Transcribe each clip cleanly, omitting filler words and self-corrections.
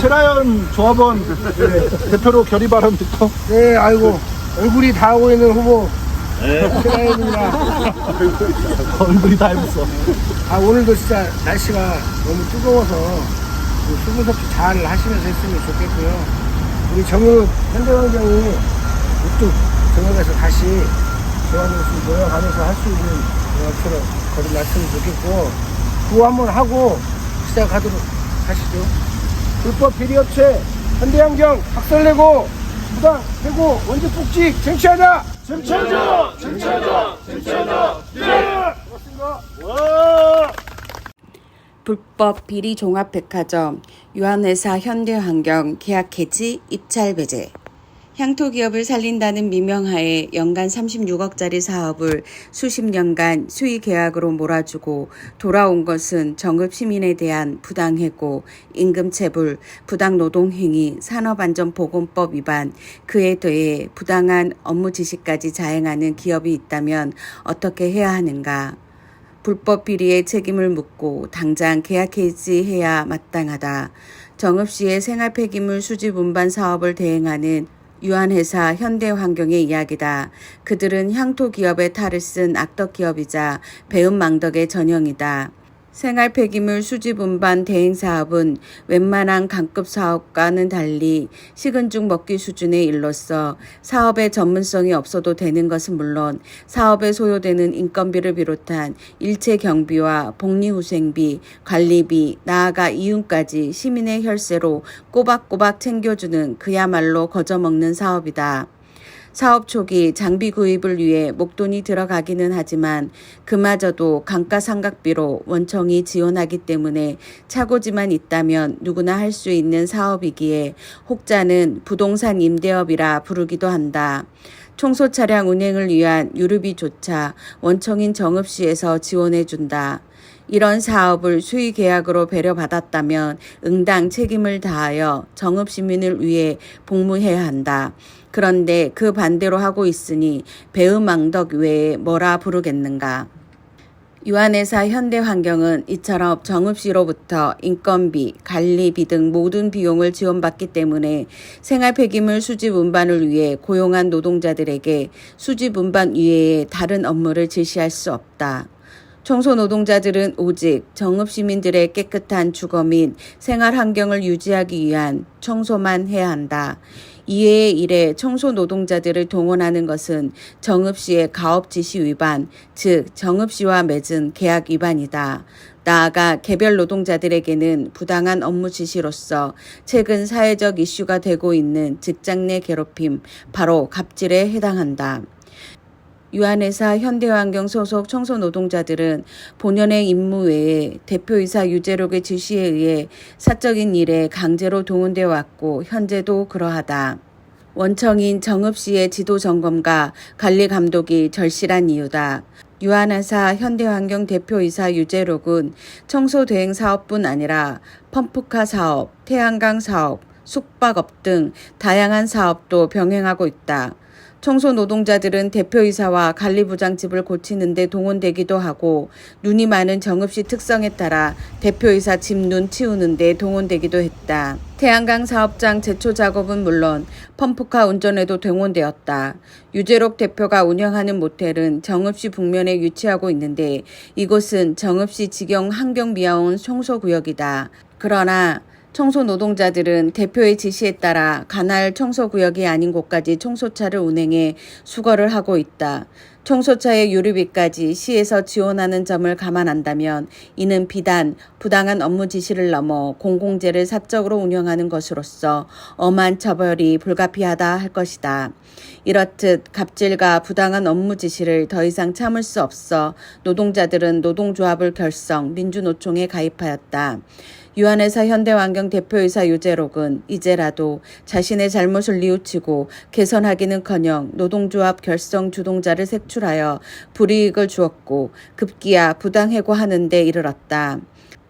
최라연 조합원 대표로 결의 발언 듣고. 네, 아이고 얼굴이 다 하고 있는 후보 최라연입니다. 얼굴이 다 닮았어. 아 오늘도 진짜 날씨가 너무 뜨거워서 수분 섭취 잘 하시면서 했으면 좋겠고요. 우리 정읍 현대환경이 우뚝 정읍에서 다시 대한민국 모여가면서 할 수 있는 것처럼 거듭났으면 좋겠고, 구호 한번 하고 시작하도록 하시죠. 불법 비리업체 현대환경 박살내고 부당 해고 원적 복직 쟁취하자. 쟁취하자. 쟁취하자. 쟁취하자. 네. 고맙습니다. 와. 불법 비리 종합백화점, 유한회사 현대환경 계약 해지 입찰 배제. 향토기업을 살린다는 미명하에 연간 36억짜리 사업을 수십 년간 수의 계약으로 몰아주고 돌아온 것은 정읍 시민에 대한 부당해고, 임금체불, 부당노동행위, 산업안전보건법 위반, 그에 더해 부당한 업무 지시까지 자행하는 기업이 있다면 어떻게 해야 하는가? 불법 비리의 책임을 묻고 당장 계약 해지해야 마땅하다. 정읍시의 생활 폐기물 수집 운반 사업을 대행하는 유한회사 현대환경의 이야기다. 그들은 향토 기업의 탈을 쓴 악덕 기업이자 배은망덕의 전형이다. 생활 폐기물 수집 운반 대행 사업은 웬만한 강급 사업과는 달리 식은 죽 먹기 수준의 일로서 사업의 전문성이 없어도 되는 것은 물론 사업에 소요되는 인건비를 비롯한 일체 경비와 복리후생비, 관리비, 나아가 이윤까지 시민의 혈세로 꼬박꼬박 챙겨주는 그야말로 거저먹는 사업이다. 사업 초기 장비 구입을 위해 목돈이 들어가기는 하지만 그마저도 감가상각비로 원청이 지원하기 때문에 차고지만 있다면 누구나 할 수 있는 사업이기에 혹자는 부동산 임대업이라 부르기도 한다. 청소 차량 운행을 위한 유류비조차 원청인 정읍시에서 지원해준다. 이런 사업을 수의 계약으로 배려받았다면 응당 책임을 다하여 정읍 시민을 위해 복무해야 한다. 그런데 그 반대로 하고 있으니 배은망덕 외에 뭐라 부르겠는가. 유한회사 현대환경은 이처럼 정읍시로부터 인건비, 관리비 등 모든 비용을 지원받기 때문에 생활 폐기물 수집 운반을 위해 고용한 노동자들에게 수집 운반 이외에 다른 업무를 지시할 수 없다. 청소 노동자들은 오직 정읍 시민들의 깨끗한 주거 및 생활 환경을 유지하기 위한 청소만 해야 한다. 이외의 일에 청소 노동자들을 동원하는 것은 정읍시의 가업 지시 위반, 즉 정읍시와 맺은 계약 위반이다. 나아가 개별 노동자들에게는 부당한 업무 지시로서 최근 사회적 이슈가 되고 있는 직장 내 괴롭힘, 바로 갑질에 해당한다. 유한회사 현대환경 소속 청소노동자들은 본연의 임무 외에 대표이사 유재록의 지시에 의해 사적인 일에 강제로 동원되어 왔고 현재도 그러하다. 원청인 정읍시의 지도 점검과 관리 감독이 절실한 이유다. 유한회사 현대환경 대표이사 유재록은 청소 대행 사업뿐 아니라 펌프카 사업, 태양광 사업, 숙박업 등 다양한 사업도 병행하고 있다. 청소 노동자들은 대표이사와 관리부장집을 고치는 데 동원되기도 하고 눈이 많은 정읍시 특성에 따라 대표이사 집 눈 치우는 데 동원되기도 했다. 태양광 사업장 제초 작업은 물론 펌프카 운전에도 동원되었다. 유재록 대표가 운영하는 모텔은 정읍시 북면에 위치하고 있는데 이곳은 정읍시 직영 환경미화원 청소구역이다. 그러나 청소 노동자들은 대표의 지시에 따라 관할 청소구역이 아닌 곳까지 청소차를 운행해 수거를 하고 있다. 청소차의 유류비까지 시에서 지원하는 점을 감안한다면 이는 비단 부당한 업무 지시를 넘어 공공재를 사적으로 운영하는 것으로서 엄한 처벌이 불가피하다 할 것이다. 이렇듯 갑질과 부당한 업무 지시를 더 이상 참을 수 없어 노동자들은 노동조합을 결성, 민주노총에 가입하였다. 유한회사 현대환경 대표이사 유재록은 이제라도 자신의 잘못을 뉘우치고 개선하기는커녕 노동조합 결성 주동자를 색출하여 불이익을 주었고 급기야 부당해고하는 데 이르렀다.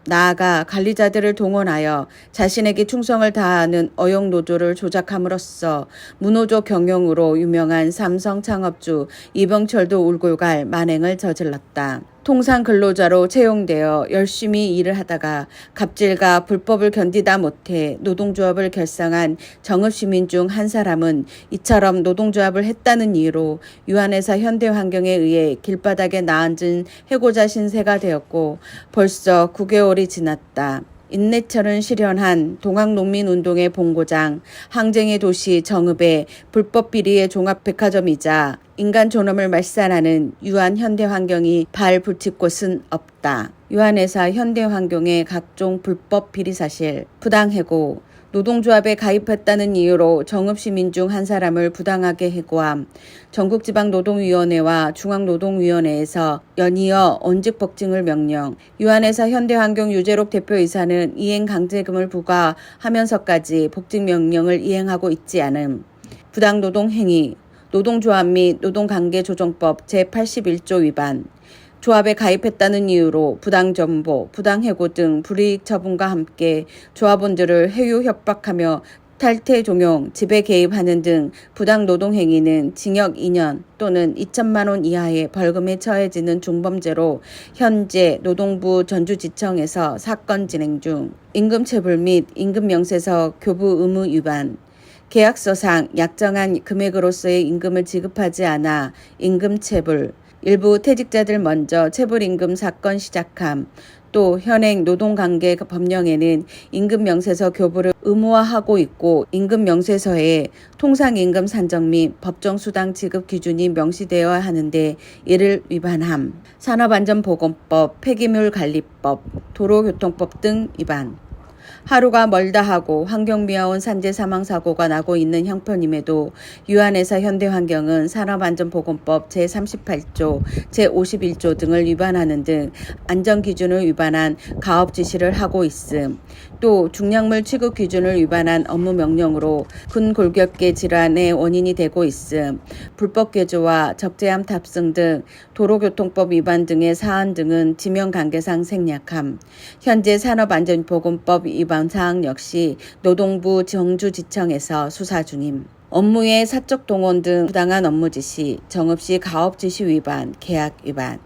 나아가 관리자들을 동원하여 자신에게 충성을 다하는 어용노조를 조작함으로써 무노조 경영으로 유명한 삼성 창업주 이병철도 울고 갈 만행을 저질렀다. 통상 근로자로 채용되어 열심히 일을 하다가 갑질과 불법을 견디다 못해 노동조합을 결성한 정읍시민 중 한 사람은 이처럼 노동조합을 했다는 이유로 유한회사 현대환경에 의해 길바닥에 나앉은 해고자 신세가 되었고 벌써 9개월이 지났다. 인내철은 실현한 동학농민운동의 본고장, 항쟁의 도시 정읍의 불법 비리의 종합백화점이자 인간 존엄을 말살하는 유한 현대환경이 발 붙일 곳은 없다. 유한회사 현대환경의 각종 불법 비리 사실, 부당해고, 노동조합에 가입했다는 이유로 정읍시민 중 한 사람을 부당하게 해고함, 전국지방노동위원회와 중앙노동위원회에서 연이어 언직 복직을 명령, 유한회사 현대환경 유재록 대표이사는 이행강제금을 부과하면서까지 복직명령을 이행하고 있지 않음, 부당노동행위, 노동조합 및 노동관계조정법 제81조 위반, 조합에 가입했다는 이유로 부당정보, 부당해고 등 불이익 처분과 함께 조합원들을 해유 협박하며 탈퇴 종용, 지배 개입하는 등 부당노동행위는 징역 2년 또는 2천만 원 이하의 벌금에 처해지는 중범죄로 현재 노동부 전주지청에서 사건 진행 중, 임금체불 및 임금명세서 교부 의무 위반, 계약서상 약정한 금액으로서의 임금을 지급하지 않아 임금체불, 일부 퇴직자들 먼저 체불임금 사건 시작함, 또 현행 노동관계 법령에는 임금명세서 교부를 의무화하고 있고 임금명세서에 통상임금 산정 및 법정수당 지급 기준이 명시되어야 하는데 이를 위반함, 산업안전보건법, 폐기물관리법, 도로교통법 등 위반. 하루가 멀다 하고 환경미화원 산재 사망사고가 나고 있는 형편임에도 유한회사 현대환경은 산업안전보건법 제38조, 제51조 등을 위반하는 등 안전기준을 위반한 가업 지시를 하고 있음. 또 중량물 취급 기준을 위반한 업무명령으로 근골격계 질환의 원인이 되고 있음. 불법 개조와 적재함 탑승 등 도로교통법 위반 등의 사안 등은 지명관계상 생략함. 현재 산업안전보건법 위반 사항 역시 노동부 정주지청에서 수사 중임. 업무의 사적 동원 등 부당한 업무 지시, 정읍시 가업 지시 위반, 계약 위반.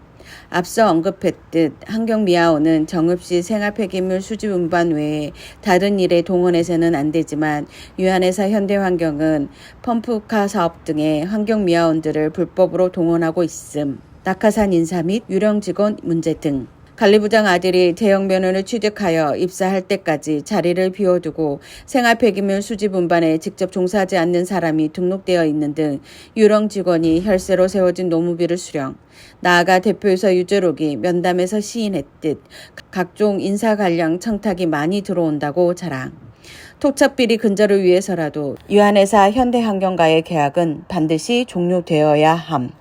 앞서 언급했듯 환경미화원은 정읍시 생활폐기물 수집 운반 외에 다른 일에 동원해서는 안 되지만 유한회사 현대환경은 펌프카 사업 등의 환경미화원들을 불법으로 동원하고 있음. 낙하산 인사 및 유령 직원 문제 등. 관리부장 아들이 대형 면허를 취득하여 입사할 때까지 자리를 비워두고 생활폐기물 수집 운반에 직접 종사하지 않는 사람이 등록되어 있는 등 유령 직원이 혈세로 세워진 노무비를 수령, 나아가 대표이사 유재록이 면담에서 시인했듯 각종 인사관련 청탁이 많이 들어온다고 자랑. 토착비리 근절을 위해서라도 유한회사 현대환경과의 계약은 반드시 종료되어야 함.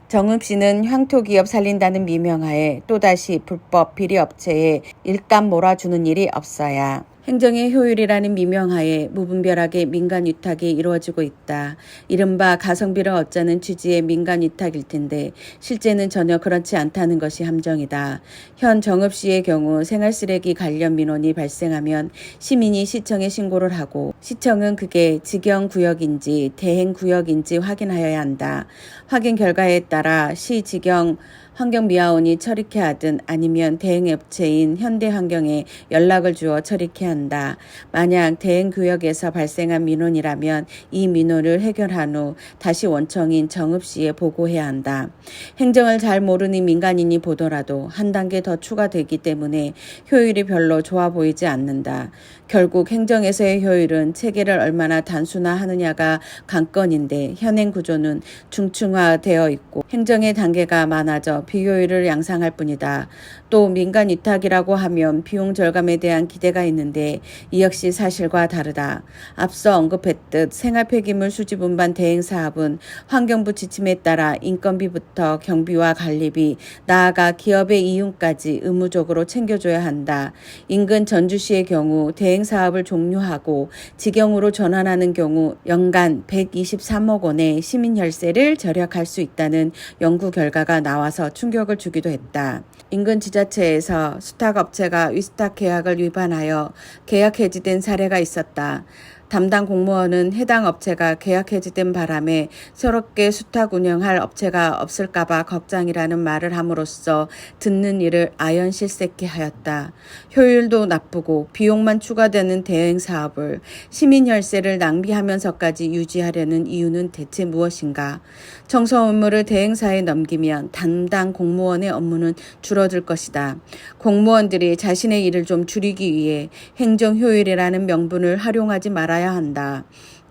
정읍시는 향토기업 살린다는 미명하에 또다시 불법 비리업체에 일감 몰아주는 일이 없어야 행정의 효율이라는 미명하에 무분별하게 민간 위탁이 이루어지고 있다. 이른바 가성비를 얻자는 취지의 민간 위탁일 텐데 실제는 전혀 그렇지 않다는 것이 함정이다. 현 정읍시의 경우 생활쓰레기 관련 민원이 발생하면 시민이 시청에 신고를 하고 시청은 그게 직영구역인지 대행구역인지 확인하여야 한다. 확인 결과에 따라 시 직영 환경미화원이 처리케 하든 아니면 대행업체인 현대환경에 연락을 주어 처리케 한다. 만약 대행구역에서 발생한 민원이라면 이 민원을 해결한 후 다시 원청인 정읍시에 보고해야 한다. 행정을 잘 모르는 민간인이 보더라도 한 단계 더 추가되기 때문에 효율이 별로 좋아 보이지 않는다. 결국 행정에서의 효율은 체계를 얼마나 단순화하느냐가 관건인데 현행 구조는 중층화되어 있고 행정의 단계가 많아져 비효율을 양상할 뿐이다. 또 민간 위탁이라고 하면 비용 절감에 대한 기대가 있는데 이 역시 사실과 다르다. 앞서 언급했듯 생활폐기물 수집 운반 대행 사업은 환경부 지침에 따라 인건비부터 경비와 관리비, 나아가 기업의 이윤까지 의무적으로 챙겨줘야 한다. 인근 전주시의 경우 대행 사업을 종료하고 직영으로 전환하는 경우 연간 123억 원의 시민 혈세를 절약할 수 있다는 연구 결과가 나와서 충격을 주기도 했다. 인근 지자체에서 수탁업체가 위수탁 계약을 위반하여 계약 해지된 사례가 있었다. 담당 공무원은 해당 업체가 계약 해지된 바람에 새롭게 수탁 운영할 업체가 없을까봐 걱정이라는 말을 함으로써 듣는 이를 아연실색케 하였다. 효율도 나쁘고 비용만 추가되는 대행 사업을 시민 혈세를 낭비하면서까지 유지하려는 이유는 대체 무엇인가? 청소 업무를 대행사에 넘기면 담당 공무원의 업무는 줄어들 것이다. 공무원들이 자신의 일을 좀 줄이기 위해 행정 효율이라는 명분을 활용하지 말아야 한다.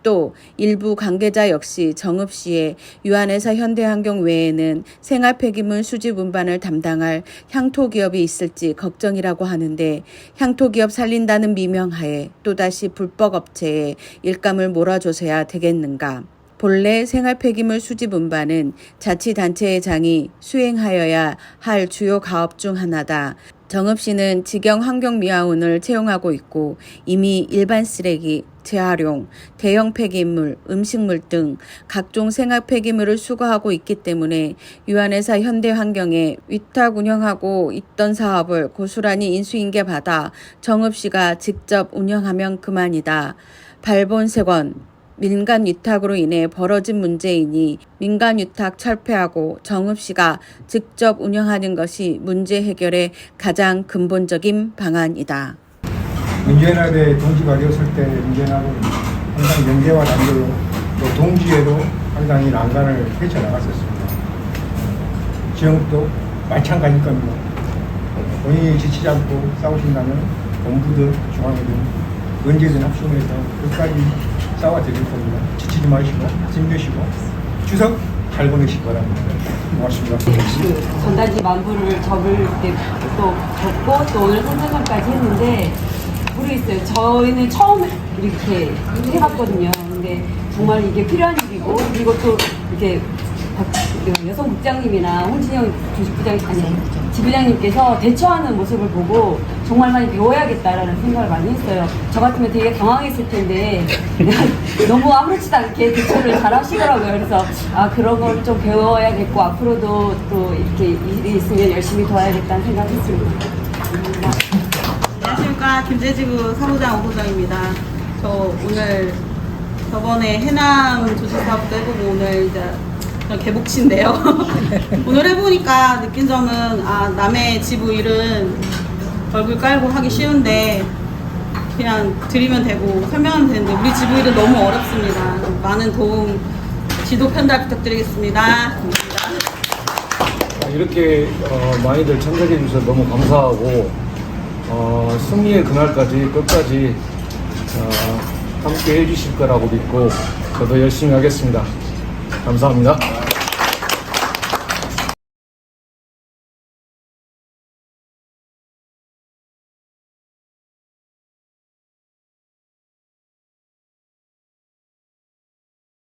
또 일부 관계자 역시 정읍 시에 유한회사 현대환경 외에는 생활 폐기물 수집 운반을 담당할 향토기업이 있을지 걱정이라고 하는데 향토기업 살린다는 미명하에 또다시 불법 업체에 일감을 몰아줘서야 되겠는가. 본래 생활 폐기물 수집 운반은 자치단체의 장이 수행하여야 할 주요 가업 중 하나다. 정읍시는 직영 환경미화원을 채용하고 있고 이미 일반 쓰레기, 재활용, 대형 폐기물, 음식물 등 각종 생활 폐기물을 수거하고 있기 때문에 유한회사 현대환경에 위탁 운영하고 있던 사업을 고스란히 인수인계받아 정읍시가 직접 운영하면 그만이다. 발본세권 민간 위탁으로 인해 벌어진 문제이니 민간 위탁 철폐하고 정읍시가 직접 운영하는 것이 문제 해결의 가장 근본적인 방안이다. 민주연합의 동지가 되었을 때 민주연합은 항상 연계와 단결로 또 동지에도 항상 이 난간을 헤쳐나갔었습니다. 지역도 마찬가지일 겁니다. 본인이 지치지 않고 싸우신다면 본부든 중앙이든 언제든 합심해서 끝까지 싸워드릴 겁니다. 지치지 마시고 힘내시고 추석 잘 보내시기 바랍니다. 고맙습니다. 전단지 만부를 접을 때 또 접고 또 오늘 선착장까지 했는데 모르겠어요. 저희는 처음 이렇게 해봤거든요. 근데 정말 이게 필요한 일이고 그리고 또 이렇게 여성 국장님이나 홍진영 조직부장 아니 지부장님께서 대처하는 모습을 보고 정말 많이 배워야겠다라는 생각을 많이 했어요. 저 같으면 되게 당황했을 텐데 너무 아무렇지도 않게 대처를 잘 하시더라고요. 그래서 아 그런 걸 좀 배워야겠고 앞으로도 또 이렇게 일이 있으면 열심히 도와야겠다는 생각했습니다. 안녕하십니까. 김제지구 사무장 오부장입니다. 저 오늘 저번에 해남 조직사업도 해보고 오늘 이제 개복치인데요. 오늘 해보니까 느낀 점은 아 남의 지부 일은 얼굴 깔고 하기 쉬운데 그냥 드리면 되고 설명하면 되는데 우리 지부 일은 너무 어렵습니다. 많은 도움, 지도 편달 부탁드리겠습니다. 감사합니다. 이렇게 많이들 참석해 주셔서 너무 감사하고 승리의 그날까지 끝까지 함께 해주실 거라고 믿고 저도 열심히 하겠습니다. 감사합니다.